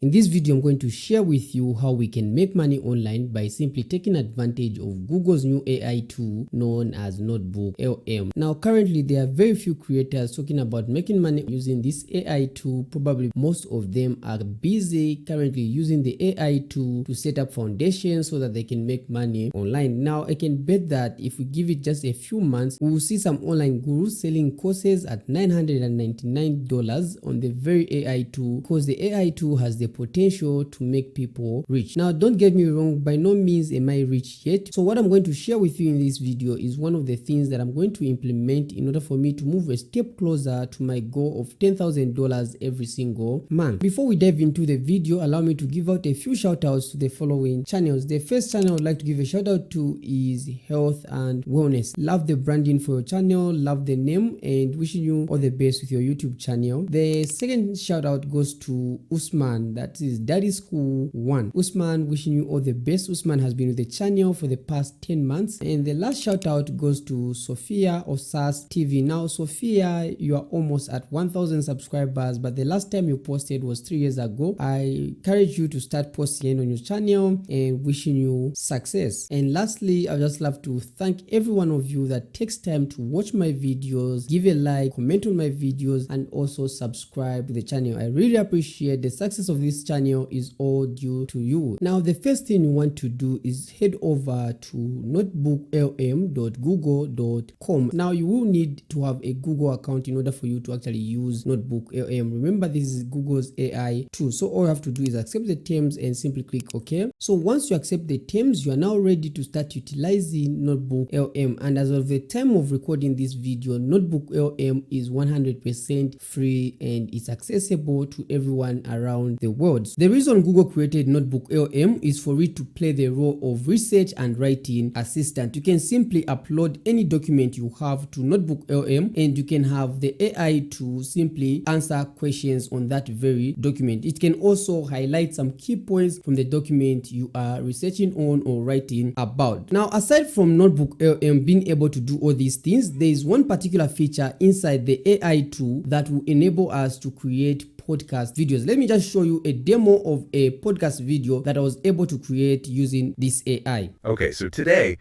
In this video, I'm going to share with you how we can make money online by simply taking advantage of Google's new AI tool known as NotebookLM. Now, currently, there are very few creators talking about making money using this AI tool. Probably most of them are busy currently using the AI tool to set up foundations so that they can make money online. Now, I can bet that if we give it just a few months, we will see some online gurus selling courses at $999 on the very AI tool, because the AI tool has the potential to make people rich. Now, don't get me wrong, by no means am I rich yet. So what I'm going to share with you in this video is one of the things that I'm going to implement in order for me to move a step closer to my goal of $10,000 every single month. Before we dive into the video, allow me to give out a few shout outs to the following channels. The first channel I'd like to give a shout out to is Health and Wellness. Love the branding for your channel, love the name, and wishing you all the best with your YouTube channel. The second shout out goes to Usman, that is Daddy School 1. Usman, wishing you all the best. Usman has been with the channel for the past 10 months. And the last shout out goes to Sophia of SAS TV. Now, Sophia, you are almost at 1,000 subscribers, but the last time you posted was 3 years ago. I encourage you to start posting on your channel and wishing you success. And lastly, I'd just love to thank every one of you that takes time to watch my videos, give a like, comment on my videos, and also subscribe to the channel. I really appreciate the success of this channel is all due to you. Now, the first thing you want to do is head over to notebooklm.google.com. Now, you will need to have a Google account in order for you to actually use NotebookLM. Remember, this is Google's AI tool. So all you have to do is accept the terms and simply click OK. So once you accept the terms, you are now ready to start utilizing NotebookLM. And as of the time of recording this video, NotebookLM is 100% free and it's accessible to everyone around the world. The reason Google created NotebookLM is for it to play the role of research and writing assistant. You can simply upload any document you have to NotebookLM and you can have the AI to simply answer questions on that very document. It can also highlight some key points from the document you are researching on or writing about. Now, aside from NotebookLM being able to do all these things, there is one particular feature inside the AI tool that will enable us to create podcast videos. Let me just show you a demo of a podcast video that I was able to create using this AI. Okay, so today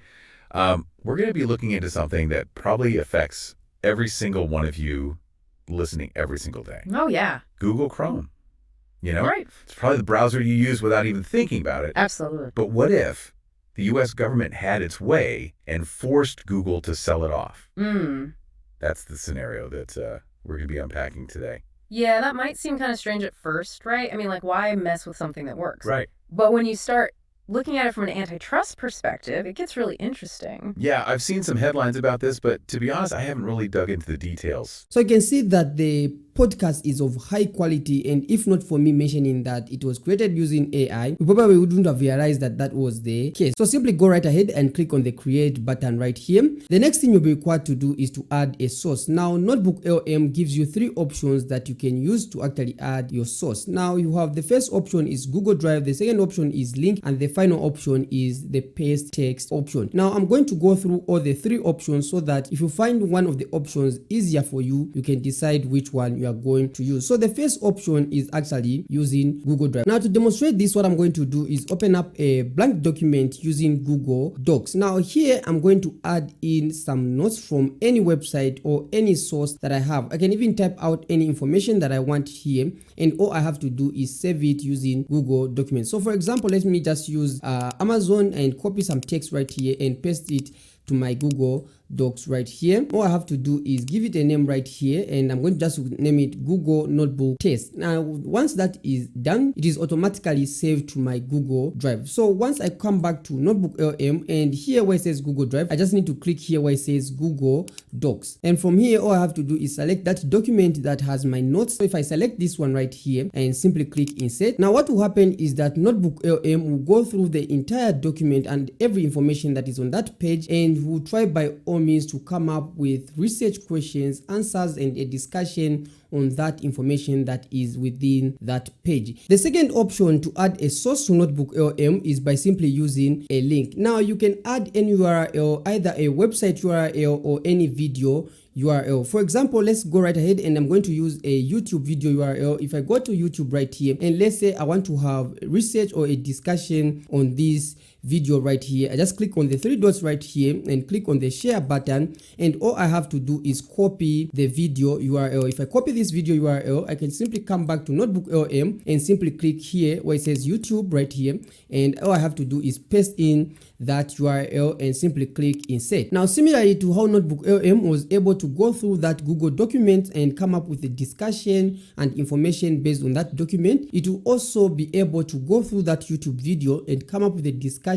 we're going to be looking into something that probably affects every single one of you listening every single day. Oh, yeah. Google Chrome. You know, Right. It's probably the browser you use without even thinking about it. Absolutely. But what if the U.S. government had its way and forced Google to sell it off? That's the scenario that we're going to be unpacking today. Yeah, that might seem kind of strange at first, right? I mean, like, why mess with something that works? Right. But when you start looking at it from an antitrust perspective, it gets really interesting. Yeah, I've seen some headlines about this, but to be honest, I haven't really dug into the details. So you can see that the podcast is of high quality, and if not for me mentioning that it was created using AI, we probably wouldn't have realized that that was the case. So simply go right ahead and click on the create button right here. The next thing you'll be required to do is to add a source. Now, NotebookLM gives you 3 options that you can use to actually add your source. Now, you have the first option is Google Drive, the second option is link, and the final option is the paste text option. Now, I'm going to go through all the 3 options so that if you find one of the options easier for you, you can decide which one you are going to use. So the first option is actually using Google Drive. Now, to demonstrate this, what I'm going to do is open up a blank document using Google Docs. Now, here I'm going to add in some notes from any website or any source that I have. I can even type out any information that I want here, and all I have to do is save it using Google Documents. So for example, let me just use Amazon and copy some text right here and paste it to my Google Docs right here. All I have to do is give it a name right here, and I'm going to just name it Google Notebook Test. Now, once that is done, it is automatically saved to my Google Drive. So once I come back to NotebookLM, and here where it says Google Drive, I just need to click here where it says Google Docs. And from here, all I have to do is select that document that has my notes. So if I select this one right here and simply click insert, now what will happen is that NotebookLM will go through the entire document and every information that is on that page, and will try by all means to come up with research questions, answers, and a discussion on that information that is within that page. The second option to add a source to NotebookLM is by simply using a link. Now, you can add any URL, either a website URL or any video URL. For example, let's go right ahead and I'm going to use a YouTube video URL. If I go to YouTube right here and let's say I want to have research or a discussion on this video right here, I just click on the three dots right here and click on the share button, and all I have to do is copy the video URL. If I copy this video URL, I can simply come back to NotebookLM and simply click here where it says YouTube right here, and all I have to do is paste in that URL and simply click insert. Now similarly to how NotebookLM was able to go through that Google document and come up with a discussion and information based on that document, it will also be able to go through that YouTube video and come up with a discussion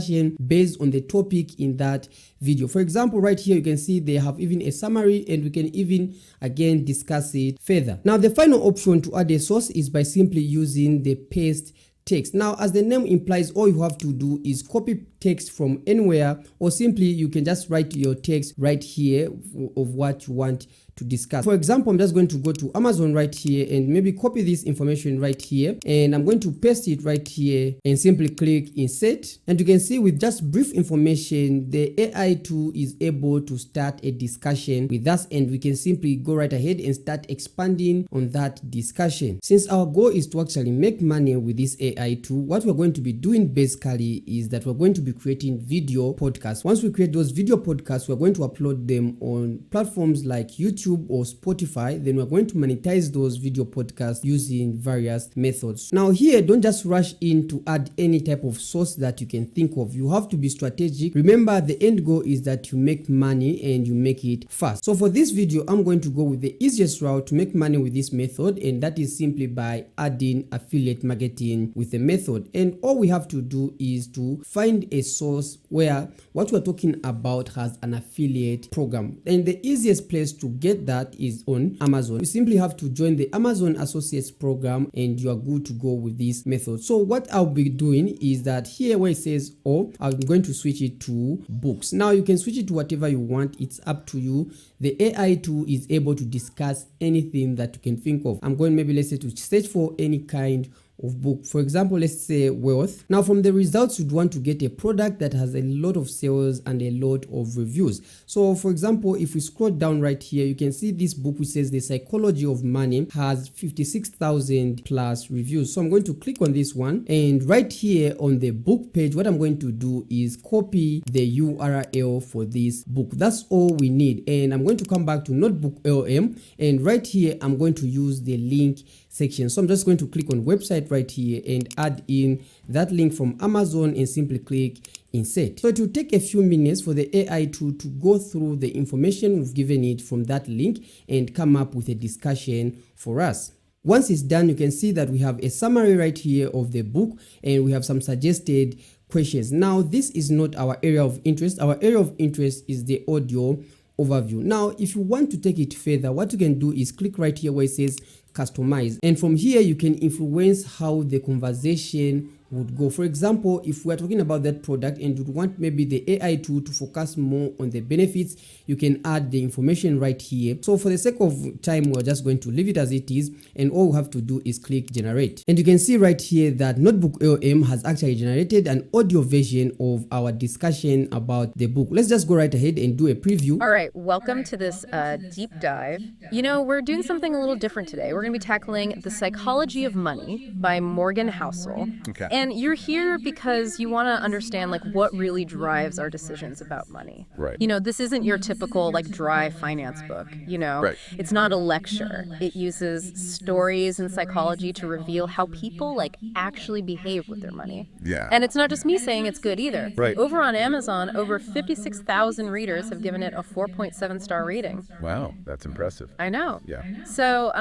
based on the topic in that video. For example, right here you can see they have even a summary and we can even again discuss it further. Now the final option to add a source is by simply using the paste text. Now as the name implies, all you have to do is copy text from anywhere, or simply you can just write your text right here of what you want to discuss. For example, I'm just going to go to Amazon right here and maybe copy this information right here, and I'm going to paste it right here and simply click insert. And you can see with just brief information, the AI tool is able to start a discussion with us, and we can simply go right ahead and start expanding on that discussion. Since our goal is to actually make money with this AI tool, what we're going to be doing basically is that we're going to be creating video podcasts. Once we create those video podcasts, we're going to upload them on platforms like YouTube or Spotify. Then we're going to monetize those video podcasts using various methods. Now here, don't just rush in to add any type of source that you can think of. You have to be strategic. Remember, the end goal is that you make money and you make it fast. So for this video, I'm going to go with the easiest route to make money with this method, and that is simply by adding affiliate marketing with a method. And all we have to do is to find a source where what we're talking about has an affiliate program, and the easiest place to get that is on Amazon. You simply have to join the Amazon Associates program and you are good to go with this method. So what I'll be doing is that here where it says I'm going to switch it to books. Now you can switch it to whatever you want, it's up to you. The AI tool is able to discuss anything that you can think of. I'm going maybe let's say to search for any kind of book. For example, let's say wealth. Now from the results, you'd want to get a product that has a lot of sales and a lot of reviews. So for example, if we scroll down right here, you can see this book which says The Psychology of Money has 56,000 plus reviews. So I'm going to click on this one, and right here on the book page, what I'm going to do is copy the URL for this book. That's all we need. And I'm going to come back to NotebookLM, and right here I'm going to use the link section. So I'm just going to click on website right here and add in that link from Amazon and simply click insert. So it will take a few minutes for the AI tool to go through the information we've given it from that link and come up with a discussion for us. Once it's done, you can see that we have a summary right here of the book and we have some suggested questions. Now this is not our area of interest. Our area of interest is the audio overview. Now if you want to take it further, what you can do is click right here where it says customize, and from here you can influence how the conversation would go. For example, if we're talking about that product and you want maybe the AI tool to focus more on the benefits, you can add the information right here. So for the sake of time, we're just going to leave it as it is, and all we have to do is click generate. And you can see right here that NotebookLM has actually generated an audio version of our discussion about the book. Let's just go right ahead and do a preview. All right, welcome to this deep dive. You know, we're doing something a little different today. We're going to be tackling The Psychology of Money by Morgan Housel. Okay. And you're here because you want to understand like what really drives our decisions about money. Right. You know, this isn't your typical like dry finance book, you know. Right. It's not a lecture. It uses stories and psychology to reveal how people like actually behave with their money. Yeah. And it's not just me saying it's good either. Right. Over on Amazon, over 56,000 readers have given it a 4.7-star rating. Wow, that's impressive. I know. Yeah. So,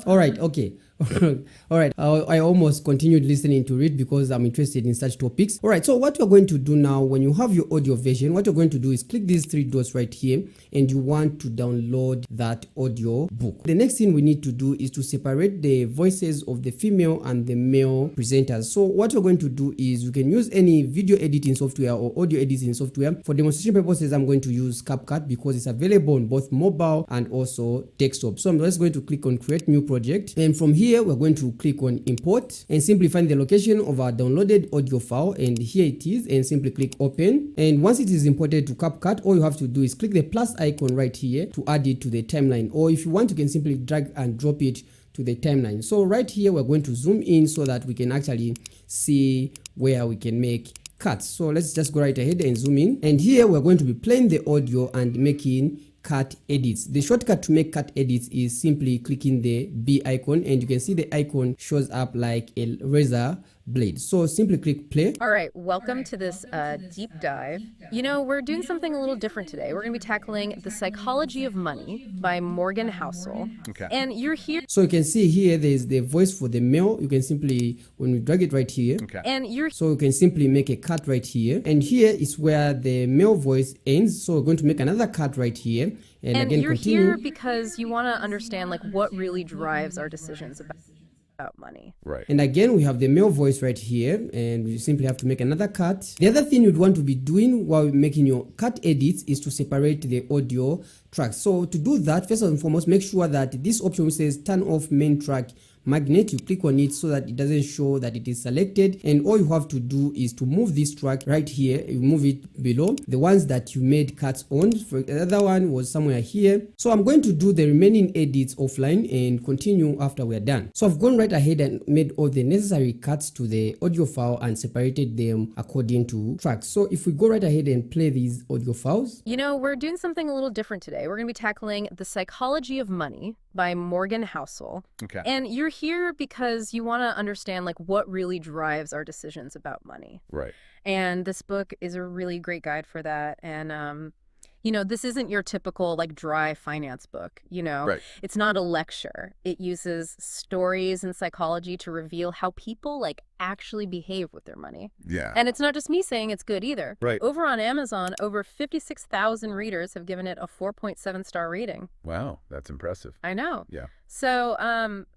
All right, okay. All right, I almost continued listening to it because I'm interested in such topics. All right, so what you're going to do now, when you have your audio version, what you're going to do is click these three dots right here, and you want to download that audio book. The next thing we need to do is to separate the voices of the female and the male presenters. So what you're going to do is you can use any video editing software or audio editing software. For demonstration purposes, I'm going to use CapCut because it's available on both mobile and also desktop. So I'm just going to click on create new project, and from here here we're going to click on import and simply find the location of our downloaded audio file, and here it is, and simply click open. And once it is imported to CapCut, all you have to do is click the plus icon right here to add it to the timeline, or if you want you can simply drag and drop it to the timeline. So right here we're going to zoom in so that we can actually see where we can make cuts. So let's just go right ahead and zoom in, and here we're going to be playing the audio and making cut edits. The shortcut to make cut edits is simply clicking the B icon, and you can see the icon shows up like a razor blade. So simply click play. All right, welcome to this deep dive. You know, we're doing something a little different today. We're going to be tackling The Psychology of Money by Morgan Housel. Okay. And you're here. So you can see here there's the voice for the male. You can simply, when we drag it right here, Okay. And you're so you can simply make a cut right here, and here is where the male voice ends. So we're going to make another cut right here, and again you're continue. here because you want to understand like what really drives our decisions about money. Right. And again, we have the male voice right here, and we simply have to make another cut. The other thing you'd want to be doing while making your cut edits is to separate the audio tracks. So to do that, first and foremost, make sure that this option which says turn off main track magnet, you click on it so that it doesn't show that it is selected, and all you have to do is to move this track right here. You move it below the ones that you made cuts on. For the other one was somewhere here. So I'm going to do the remaining edits offline and continue after we're done. So I've gone right ahead and made all the necessary cuts to the audio file and separated them according to tracks. So if we go right ahead and play these audio files, You know, we're doing something a little different today. We're going to be tackling The Psychology of Money by Morgan Housel. Okay. And you're here because you want to understand like what really drives our decisions about money. Right. And this book is a really great guide for that. And you know, this isn't your typical like dry finance book, you know. Right. It's not a lecture. It uses stories and psychology to reveal how people like actually behave with their money. Yeah. And it's not just me saying it's good either. Right. Over on Amazon, over 56,000 readers have given it a 4.7-star rating. Wow, that's impressive. I know. Yeah. So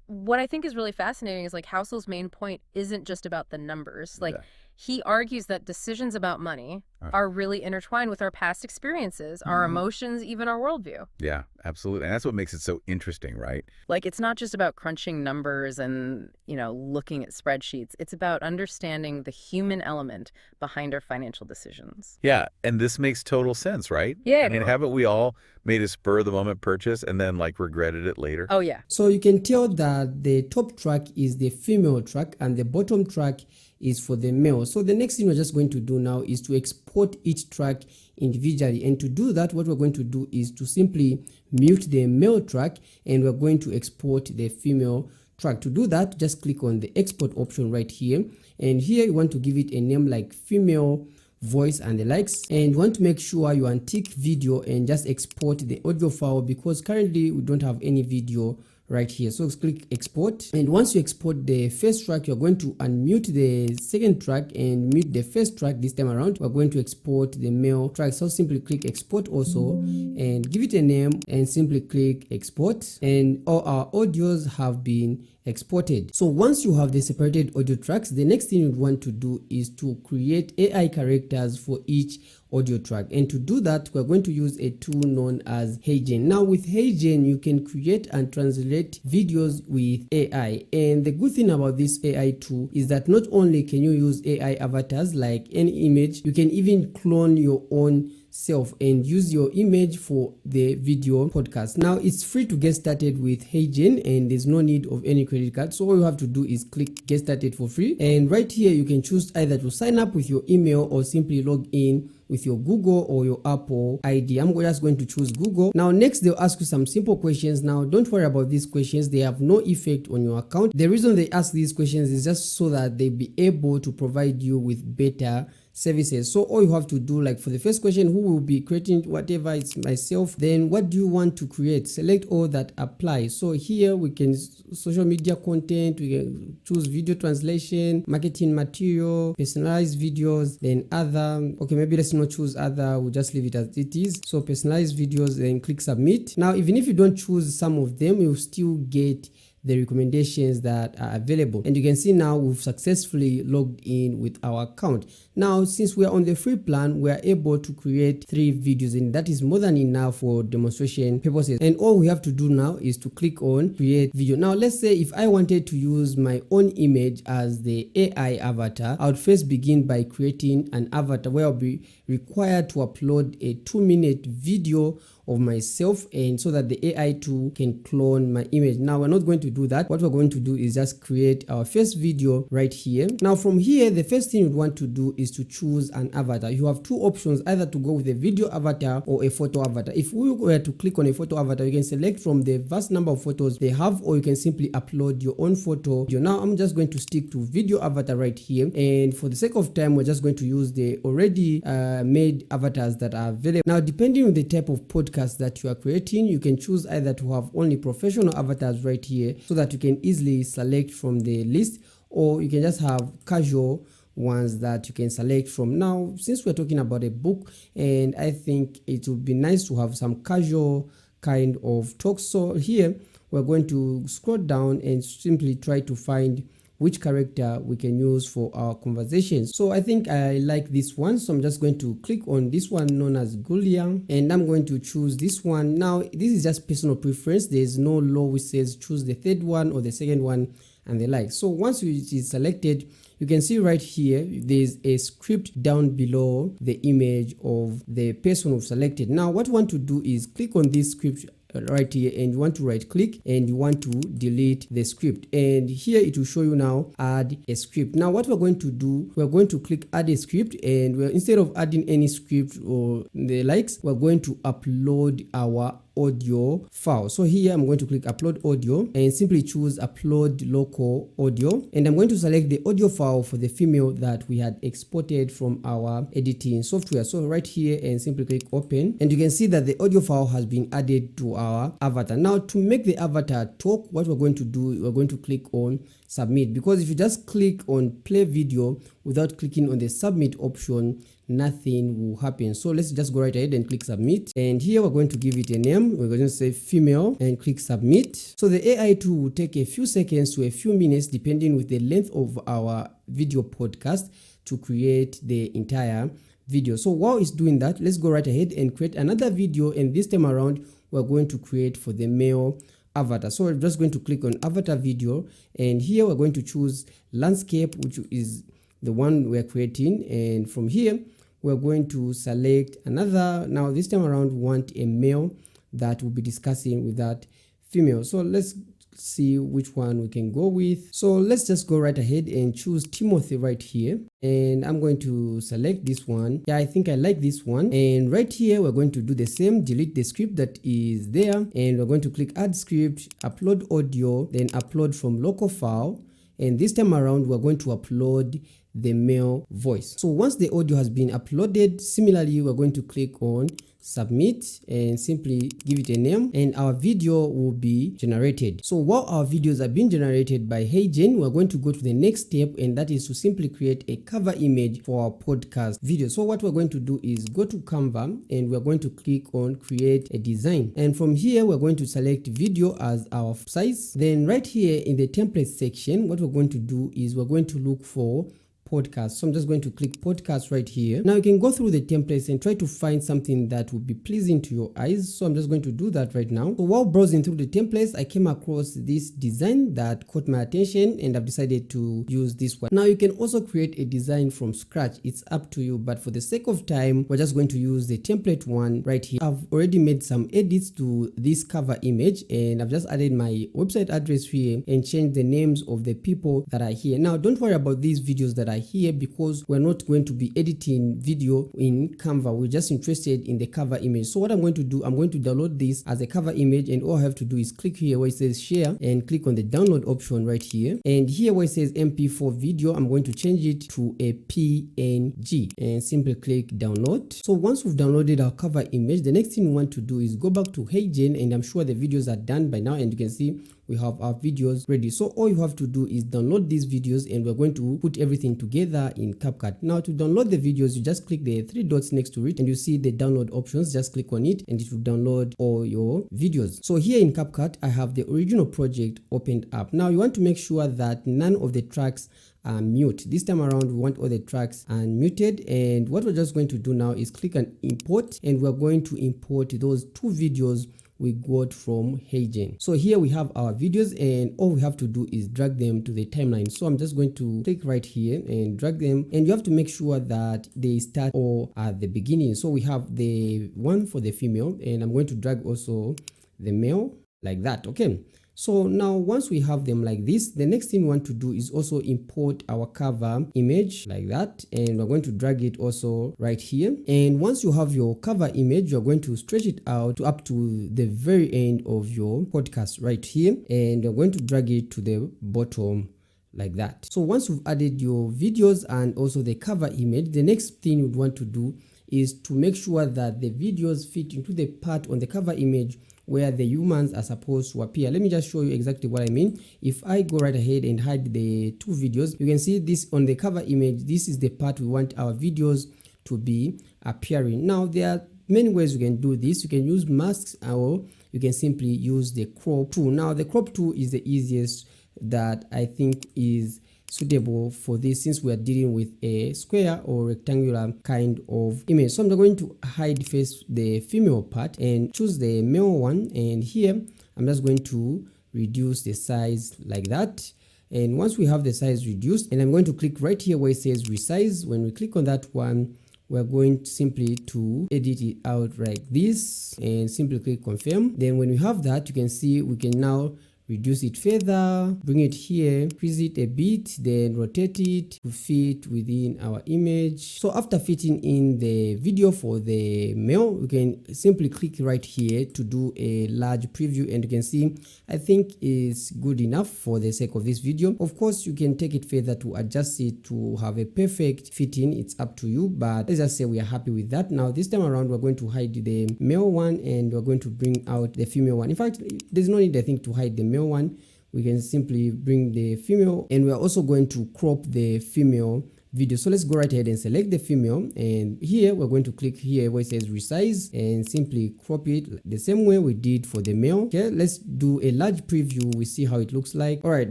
what I think is really fascinating is like Housel's main point isn't just about the numbers. Like Yeah. he argues that decisions about money are really intertwined with our past experiences, our emotions, even our worldview. Yeah, absolutely. And that's what makes it so interesting, right? Like it's not just about crunching numbers and, you know, looking at spreadsheets. It's about understanding the human element behind our financial decisions. Yeah, and this makes total sense, right? Yeah. I mean, haven't we all made a spur-of-the-moment purchase and then, like, regretted it later? Oh, yeah. so you can tell that the top track is the female track and the bottom track is for the male. So the next thing we're just going to do now is to export each track individually, and to do that what we're going to do is to simply mute the male track, and we're going to export the female track. To do that, just click on the export option right here, and here you want to give it a name like female voice and the likes, and you want to make sure you untick video and just export the audio file, because currently we don't have any video right here. So click export, and once you export the first track, you're going to unmute the second track and mute the first track. This time around we're going to export the male track, so simply click export also and give it a name and simply click export, and all our audios have been exported. So once you have the separated audio tracks, the next thing you'd want to do is to create AI characters for each audio track, and to do that we're going to use a tool known as HeyGen. Now with HeyGen you can create and translate videos with AI, and the good thing about this AI tool is that not only can you use AI avatars like any image, you can even clone your own self and use your image for the video podcast. Now it's free to get started with HeyGen, and there's no need of any credit card. So all you have to do is click get started for free, and right here you can choose either to sign up with your email or simply log in with your Google or your Apple ID. I'm just going to choose Google. Now next they'll ask you some simple questions. Now don't worry about these questions, they have no effect on your account. The reason they ask these questions is just so that they'll be able to provide you with better services. So all you have to do, like for the first question, who will be creating whatever, it's myself. Then what do you want to create? Select all that apply. So here we can social media content, we can choose video translation, marketing material, personalized videos, then other. Okay, maybe let's not choose other, we'll just leave it as it is. So personalized videos, then click submit. Now even if you don't choose some of them, you'll still get the recommendations that are available. And you can see now we've successfully logged in with our account. Now, since we are on the free plan, we are able to create 3 videos, and that is more than enough for demonstration purposes. And all we have to do now is to click on create video. Now, let's say if I wanted to use my own image as the AI avatar, I would first begin by creating an avatar where I'll be required to upload a 2-minute video of myself, and so that the AI tool can clone my image. Now, we're not going to do that. What we're going to do is just create our first video right here. Now, from here, the first thing you'd want to do is to choose an avatar. You have 2 options, either to go with a video avatar or a photo avatar. If we were to click on a photo avatar, you can select from the vast number of photos they have, or you can simply upload your own photo. Now, I'm just going to stick to video avatar right here, and for the sake of time, we're just going to use the already made avatars that are available. Now, depending on the type of podcast that you are creating, you can choose either to have only professional avatars right here, so that you can easily select from the list, or you can just have casual ones that you can select from. Now, since we're talking about a book, and I think it would be nice to have some casual kind of talk, so here we're going to scroll down and simply try to find which character we can use for our conversations. So I think I like this one, so I'm just going to click on this one known as Gulia, and I'm going to choose this one. Now, this is just personal preference. There's no law which says choose the 3rd one or the 2nd one and the like. So once it is selected, you can see right here there's a script down below the image of the person who selected. Now, what you want to do is click on this script right here, and you want to right click and you want to delete the script, and here it will show you now add a script. Now, what we're going to do, we're going to click add a script, and instead of adding any script or the likes, we're going to upload our audio file. So here I'm going to click upload audio and simply choose upload local audio, and I'm going to select the audio file for the female that we had exported from our editing software. So right here, and simply click open, and you can see that the audio file has been added to our avatar. Now, to make the avatar talk, what we're going to do, we're going to click on submit, because if you just click on play video without clicking on the submit option, nothing will happen. So let's just go right ahead and click submit, and here we're going to give it a name. We're going to say female and click submit. So the AI tool will take a few seconds to a few minutes, depending with the length of our video podcast, to create the entire video. So while it's doing that, let's go right ahead and create another video, and this time around we're going to create for the male avatar. So we're just going to click on avatar video, and here we're going to choose landscape, which is the one we're creating, and from here we're going to select another. Now, this time around we want a male that will be discussing with that female. So let's see which one we can go with. So let's just go right ahead and choose Timothy right here, and I'm going to select this one. Yeah, I think I like this one, and right here we're going to do the same, delete the script that is there, and we're going to click add script, upload audio, then upload from local file, and this time around we're going to upload the male voice. So once the audio has been uploaded, similarly we're going to click on submit and simply give it a name, and our video will be generated. So while our videos are being generated by HeyGen, we're going to go to the next step, and that is to simply create a cover image for our podcast video. So what we're going to do is go to Canva, and we're going to click on create a design, and from here we're going to select video as our size. Then right here in the template section, what we're going to do is we're going to look for podcast. So I'm just going to click podcast right here. Now you can go through the templates and try to find something that would be pleasing to your eyes. So I'm just going to do that right now. So while browsing through the templates, I came across this design that caught my attention, and I've decided to use this one. Now you can also create a design from scratch. It's up to you, but for the sake of time, we're just going to use the template one right here. I've already made some edits to this cover image, and I've just added my website address here and changed the names of the people that are here. Now don't worry about these videos that are here, because we're not going to be editing video in Canva. We're just interested in the cover image. So what I'm going to do, I'm going to download this as a cover image, and all I have to do is click here where it says share and click on the download option right here, and here where it says MP4 video, I'm going to change it to a PNG and simply click download. So once we've downloaded our cover image, the next thing we want to do is go back to HeyGen, and I'm sure the videos are done by now, and you can see we have our videos ready. So all you have to do is download these videos, and we're going to put everything together in CapCut. Now to download the videos, you just click the three dots next to it, and you see the download options. Just click on it and it will download all your videos. So here in CapCut, I have the original project opened up. Now you want to make sure that none of the tracks are mute. This time around we want all the tracks unmuted, and what we're just going to do now is click on import, and we're going to import those two videos we got from HeyGen. So here we have our videos, and all we have to do is drag them to the timeline. So I'm just going to click right here and drag them, and you have to make sure that they start all at the beginning. So we have the one for the female, and I'm going to drag also the male like that. Okay, so now once we have them like this, the next thing we want to do is also import our cover image like that, and we're going to drag it also right here. And once you have your cover image, you're going to stretch it out to up to the very end of your podcast right here, and you're going to drag it to the bottom like that. So once you've added your videos and also the cover image, the next thing you'd want to do is to make sure that the videos fit into the part on the cover image where the humans are supposed to appear. Let me just show you exactly what I mean. If I go right ahead and hide the two videos, you can see this on the cover image. This is the part we want our videos to be appearing. Now there are many ways you can do this. You can use masks, or you can simply use the crop tool. Now the crop tool is the easiest that I think is suitable for this, since we are dealing with a square or rectangular kind of image. So I'm going to hide first the female part and choose the male one, and here I'm just going to reduce the size like that. And once we have the size reduced, and I'm going to click right here where it says resize. When we click on that one, we're going simply to edit it out like this and simply click confirm. Then when we have that, you can see we can now reduce it further, bring it here, increase it a bit, then rotate it to fit within our image. So after fitting in the video for the male, we can simply click right here to do a large preview, and you can see I think is good enough for the sake of this video. Of course, you can take it further to adjust it to have a perfect fitting. It's up to you, but let's just say we are happy with that. Now this time around, we're going to hide the male one, and we're going to bring out the female one. In fact, there's no need, I think, to hide the male one. We can simply bring the female, and we are also going to crop the female video. So let's go right ahead and select the female, and here we're going to click here where it says resize and simply crop it the same way we did for the male. Okay, let's do a large preview. We see how it looks like. All right,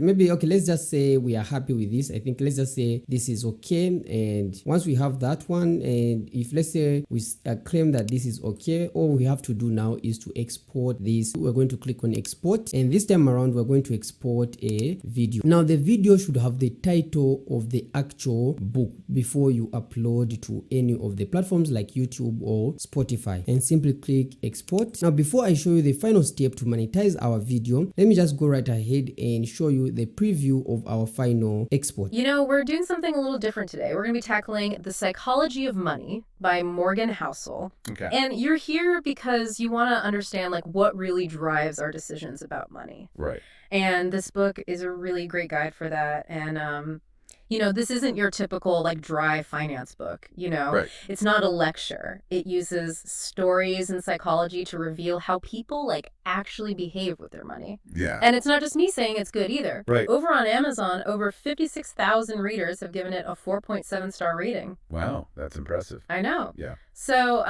maybe okay, let's just say we are happy with this. I think let's just say this is okay. And once we have that one, and if let's say we claim that this is okay, all we have to do now is to export this. We're going to click on export, and this time around we're going to export a video. Now the video should have the title of the actual book before you upload to any of the platforms like YouTube or Spotify, and simply click export. Now before I show you the final step to monetize our video, let me just go right ahead and show you the preview of our final export. You know, we're doing something a little different today. We're going to be tackling The Psychology of Money by Morgan Housel. Okay. And you're here because you want to understand like what really drives our decisions about money. Right. And this book is a really great guide for that. And you know, this isn't your typical like dry finance book, you know. Right. It's not a lecture. It uses stories and psychology to reveal how people like actually behave with their money. Yeah. And it's not just me saying it's good either. Right. Over on Amazon, over 56,000 readers have given it a 4.7-star rating. Wow, that's impressive. I know. Yeah. So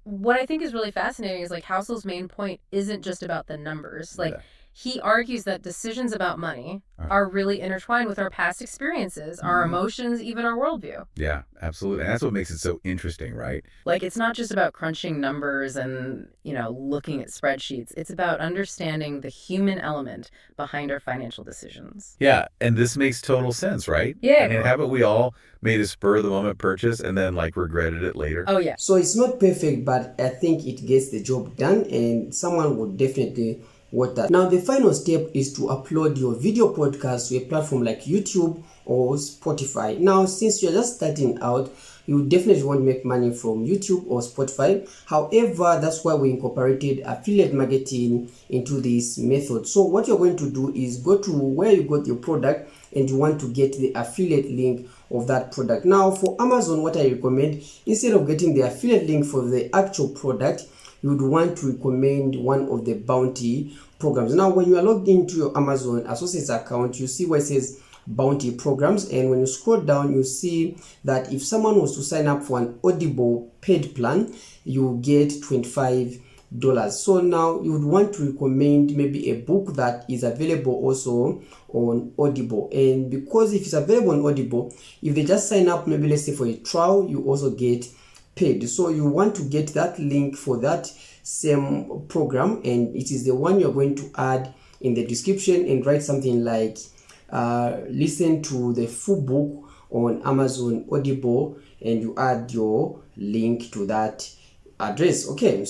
what I think is really fascinating is like Housel's main point isn't just about the numbers. Like he argues that decisions about money are really intertwined with our past experiences, our emotions, even our worldview. Yeah, absolutely. And that's what makes it so interesting, right? Like, it's not just about crunching numbers and, you know, looking at spreadsheets. It's about understanding the human element behind our financial decisions. Yeah, and this makes total sense, right? Yeah. And haven't we all made a spur-of-the-moment purchase and then, like, regretted it later? Oh, yeah. So it's not perfect, but I think it gets the job done, and someone would definitely watch that. Now, the final step is to upload your video podcast to a platform like YouTube or Spotify. Now, since you're just starting out, you definitely won't make money from YouTube or Spotify. However, that's why we incorporated affiliate marketing into this method. So what you're going to do is go to where you got your product and you want to get the affiliate link of that product. Now, for Amazon, what I recommend, instead of getting the affiliate link for the actual product, you would want to recommend one of the bounty programs. Now when you are logged into your Amazon Associates account, you see where it says bounty programs, and when you scroll down you see that if someone was to sign up for an Audible paid plan, you get $25. So now you would want to recommend maybe a book that is available also on Audible, and because if it's available on Audible, if they just sign up maybe let's say for a trial, you also get paid. So you want to get that link for that same program, and it is the one you're going to add in the description and write something like listen to the full book on Amazon Audible, and you add your link to that address. Okay.